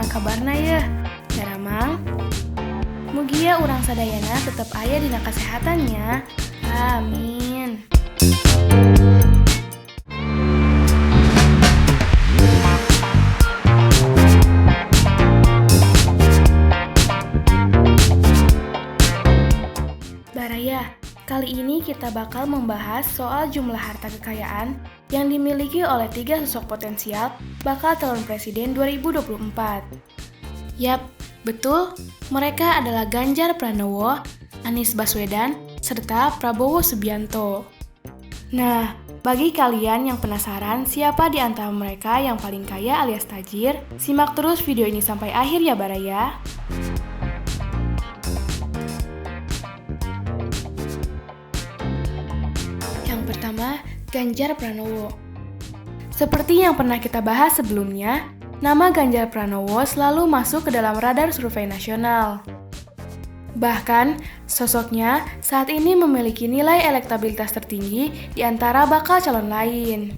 kabarna ya? Daramang? Mugia urang sadayana tetap aya dina kasehatannya. Amin. Baraya, kali ini kita bakal membahas soal jumlah harta kekayaan yang dimiliki oleh 3 sosok potensial bakal calon presiden 2024. Yap, betul, mereka adalah Ganjar Pranowo, Anies Baswedan, serta Prabowo Subianto. Nah, bagi kalian yang penasaran siapa di antara mereka yang paling kaya alias tajir, simak terus video ini sampai akhir ya Baraya. Yang pertama, Ganjar Pranowo. Seperti yang pernah kita bahas sebelumnya, nama Ganjar Pranowo selalu masuk ke dalam radar survei nasional. Bahkan, sosoknya saat ini memiliki nilai elektabilitas tertinggi di antara bakal calon lain.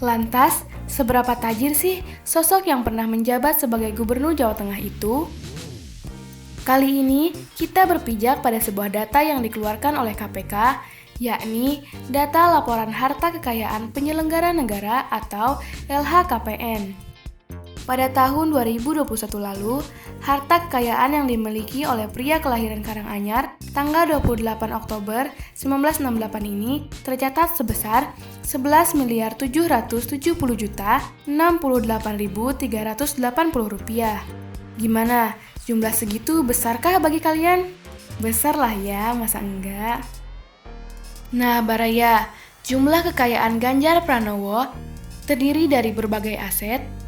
Lantas, seberapa tajir sih sosok yang pernah menjabat sebagai Gubernur Jawa Tengah itu? Kali ini, kita berpijak pada sebuah data yang dikeluarkan oleh KPK, yakni data Laporan Harta Kekayaan Penyelenggara Negara atau LHKPN. Pada tahun 2021 lalu, harta kekayaan yang dimiliki oleh pria kelahiran Karanganyar tanggal 28 Oktober 1968 ini tercatat sebesar 11.770.068.380 rupiah. Gimana? Jumlah segitu besarkah bagi kalian? Besar lah ya, masa enggak? Nah, Baraya, jumlah kekayaan Ganjar Pranowo terdiri dari berbagai aset,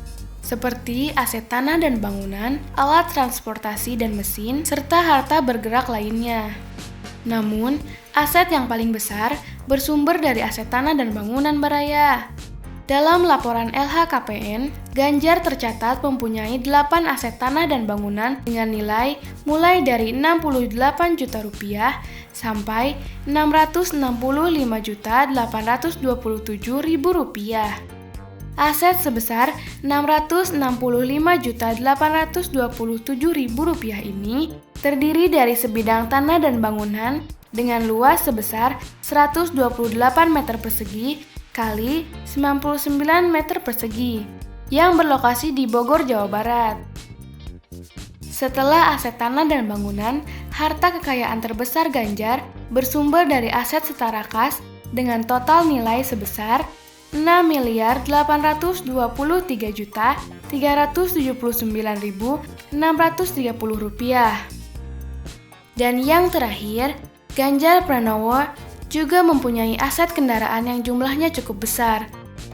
seperti aset tanah dan bangunan, alat transportasi dan mesin, serta harta bergerak lainnya. Namun, aset yang paling besar bersumber dari aset tanah dan bangunan Baraya. Dalam laporan LHKPN, Ganjar tercatat mempunyai 8 aset tanah dan bangunan dengan nilai mulai dari 68 juta rupiah sampai 665.827.000 rupiah. Aset sebesar 665.827.000 rupiah ini terdiri dari sebidang tanah dan bangunan dengan luas sebesar 128 meter persegi kali 99 meter persegi yang berlokasi di Bogor, Jawa Barat. Setelah aset tanah dan bangunan, harta kekayaan terbesar Ganjar bersumber dari aset setara kas dengan total nilai sebesar 6.833.379.630 rupiah. Dan yang terakhir, Ganjar Pranowo juga mempunyai aset kendaraan yang jumlahnya cukup besar,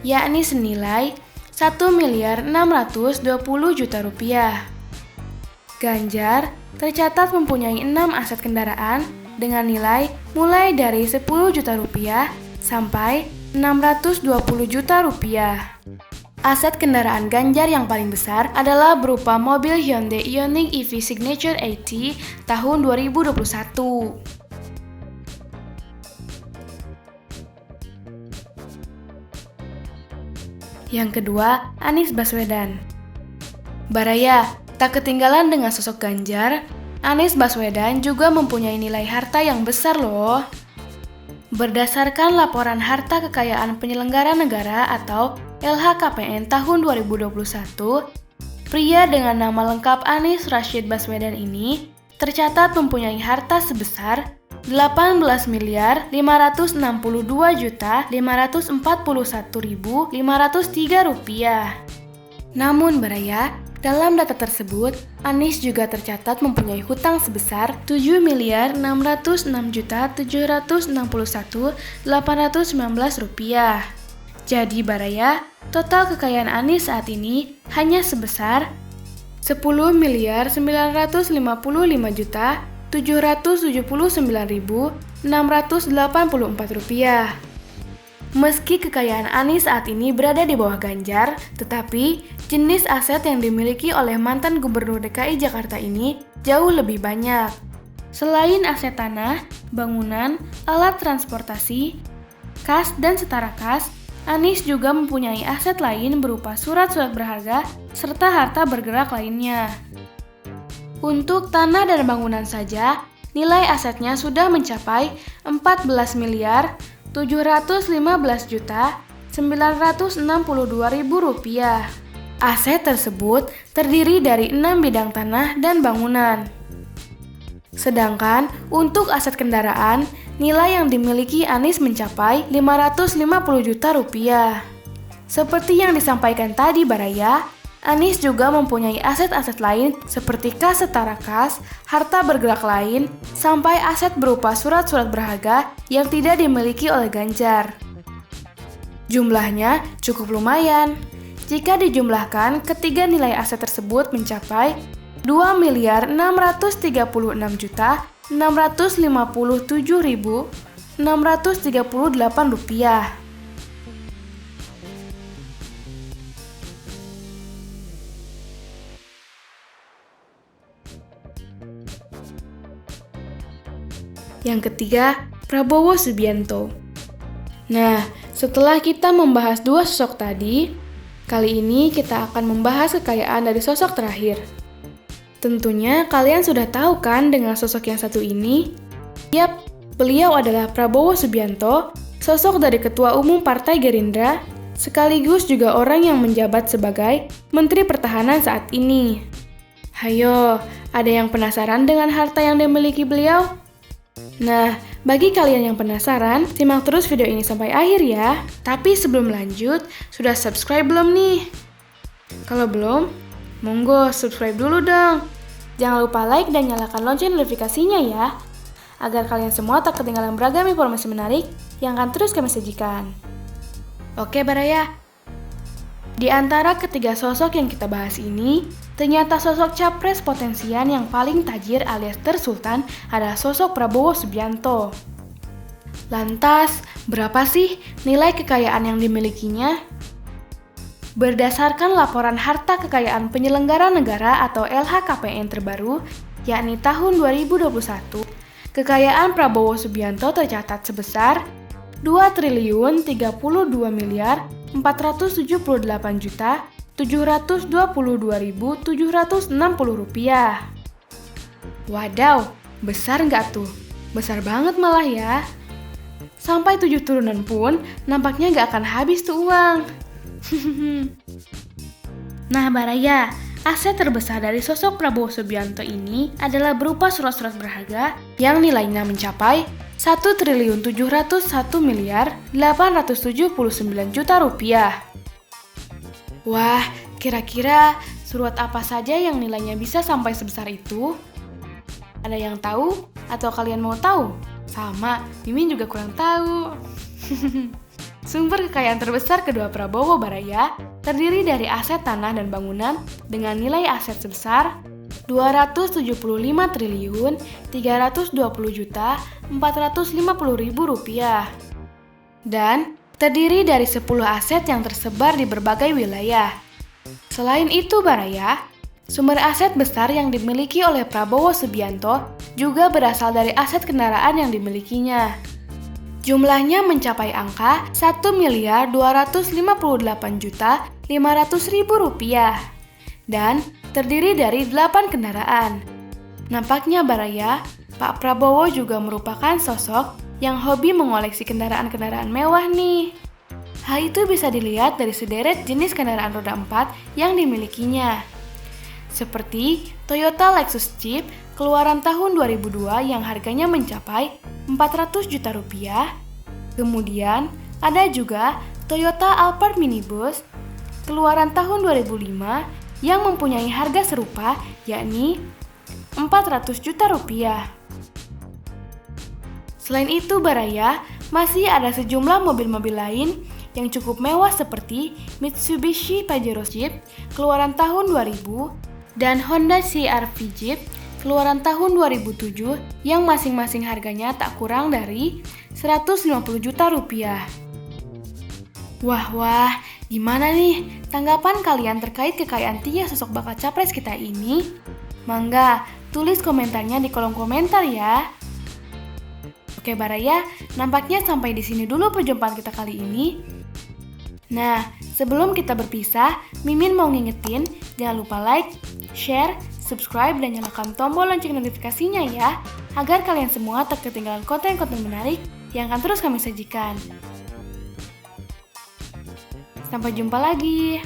yakni senilai 1.620.000.000 rupiah. Ganjar tercatat mempunyai 6 aset kendaraan dengan nilai mulai dari 10 juta rupiah sampai 620 juta rupiah. Aset kendaraan Ganjar yang paling besar adalah berupa mobil Hyundai Ioniq EV Signature 80 tahun 2021. Yang kedua, Anies Baswedan. Baraya, tak ketinggalan dengan sosok Ganjar, Anies Baswedan juga mempunyai nilai harta yang besar loh. Berdasarkan laporan harta kekayaan penyelenggara negara atau LHKPN tahun 2021, pria dengan nama lengkap Anies Rashid Baswedan ini tercatat mempunyai harta sebesar 18.052.541.503 rupiah. Namun Baraya, dalam data tersebut, Anies juga tercatat mempunyai hutang sebesar 7.606.761.819 rupiah. Jadi Baraya, total kekayaan Anies saat ini hanya sebesar 10.955.779.684 rupiah. Meski kekayaan Anies saat ini berada di bawah Ganjar, tetapi jenis aset yang dimiliki oleh mantan Gubernur DKI Jakarta ini jauh lebih banyak. Selain aset tanah, bangunan, alat transportasi, kas dan setara kas, Anies juga mempunyai aset lain berupa surat-surat berharga serta harta bergerak lainnya. Untuk tanah dan bangunan saja, nilai asetnya sudah mencapai 14 miliar 715 juta 962.000 rupiah. Aset tersebut terdiri dari 6 bidang tanah dan bangunan. Sedangkan untuk aset kendaraan, nilai yang dimiliki Anies mencapai 550 juta rupiah. Seperti yang disampaikan tadi Baraya, Anies juga mempunyai aset-aset lain seperti kas setara kas, harta bergerak lain, sampai aset berupa surat-surat berharga yang tidak dimiliki oleh Ganjar. Jumlahnya cukup lumayan. Jika dijumlahkan, ketiga nilai aset tersebut mencapai 2 miliar 636 juta 657.638 rupiah. Yang ketiga, Prabowo Subianto. Nah, setelah kita membahas dua sosok tadi, kali ini kita akan membahas kekayaan dari sosok terakhir. Tentunya kalian sudah tahu kan dengan sosok yang satu ini? Yap, beliau adalah Prabowo Subianto, sosok dari Ketua Umum Partai Gerindra, sekaligus juga orang yang menjabat sebagai Menteri Pertahanan saat ini. Hayo, ada yang penasaran dengan harta yang dimiliki beliau? Nah, bagi kalian yang penasaran, simak terus video ini sampai akhir ya. Tapi sebelum lanjut, sudah subscribe belum nih? Kalau belum, monggo subscribe dulu dong. Jangan lupa like dan nyalakan lonceng notifikasinya ya, agar kalian semua tak ketinggalan beragam informasi menarik yang akan terus kami sajikan. Oke Baraya, di antara ketiga sosok yang kita bahas ini, ternyata sosok capres potensial yang paling tajir alias tersultan adalah sosok Prabowo Subianto. Lantas, berapa sih nilai kekayaan yang dimilikinya? Berdasarkan laporan harta kekayaan penyelenggara negara atau LHKPN terbaru, yakni tahun 2021, kekayaan Prabowo Subianto tercatat sebesar 2.032 miliar 478 juta 722.760 rupiah. Wadaw, besar nggak tuh? Besar banget malah ya. Sampai 7 turunan pun nampaknya nggak akan habis tuh uang. Nah Baraya, aset terbesar dari sosok Prabowo Subianto ini adalah berupa surat-surat berharga yang nilainya mencapai 1.701 miliar 879 juta rupiah. Wah, kira-kira surat apa saja yang nilainya bisa sampai sebesar itu? Ada yang tahu? Atau kalian mau tahu? Sama, Mimin juga kurang tahu. Sumber kekayaan terbesar kedua Prabowo Baraya terdiri dari aset tanah dan bangunan dengan nilai aset sebesar 275 triliun 320 juta 450.000 rupiah dan terdiri dari 10 aset yang tersebar di berbagai wilayah. Selain itu Baraya, sumber aset besar yang dimiliki oleh Prabowo Subianto juga berasal dari aset kendaraan yang dimilikinya. Jumlahnya mencapai angka 1.258.500.000 rupiah dan terdiri dari 8 kendaraan. Nampaknya Baraya, Pak Prabowo juga merupakan sosok yang hobi mengoleksi kendaraan-kendaraan mewah nih. Hal itu bisa dilihat dari sederet jenis kendaraan roda 4 yang dimilikinya. Seperti Toyota Lexus Jeep keluaran tahun 2002 yang harganya mencapai 400 juta rupiah. Kemudian ada juga Toyota Alphard Minibus keluaran tahun 2005 yang mempunyai harga serupa yakni 400 juta rupiah. Selain itu Baraya, masih ada sejumlah mobil-mobil lain yang cukup mewah seperti Mitsubishi Pajero Jeep keluaran tahun 2000 dan Honda CR-V Jeep keluaran tahun 2007 yang masing-masing harganya tak kurang dari 150 juta rupiah. Wah, gimana nih tanggapan kalian terkait kekayaan 3 sosok bakal capres kita ini? Mangga, tulis komentarnya di kolom komentar ya. Oke Baraya, nampaknya sampai di sini dulu perjumpaan kita kali ini. Nah, sebelum kita berpisah, Mimin mau ngingetin, jangan lupa like, share, subscribe, dan nyalakan tombol lonceng notifikasinya ya, agar kalian semua tak ketinggalan konten-konten menarik yang akan terus kami sajikan. Sampai jumpa lagi.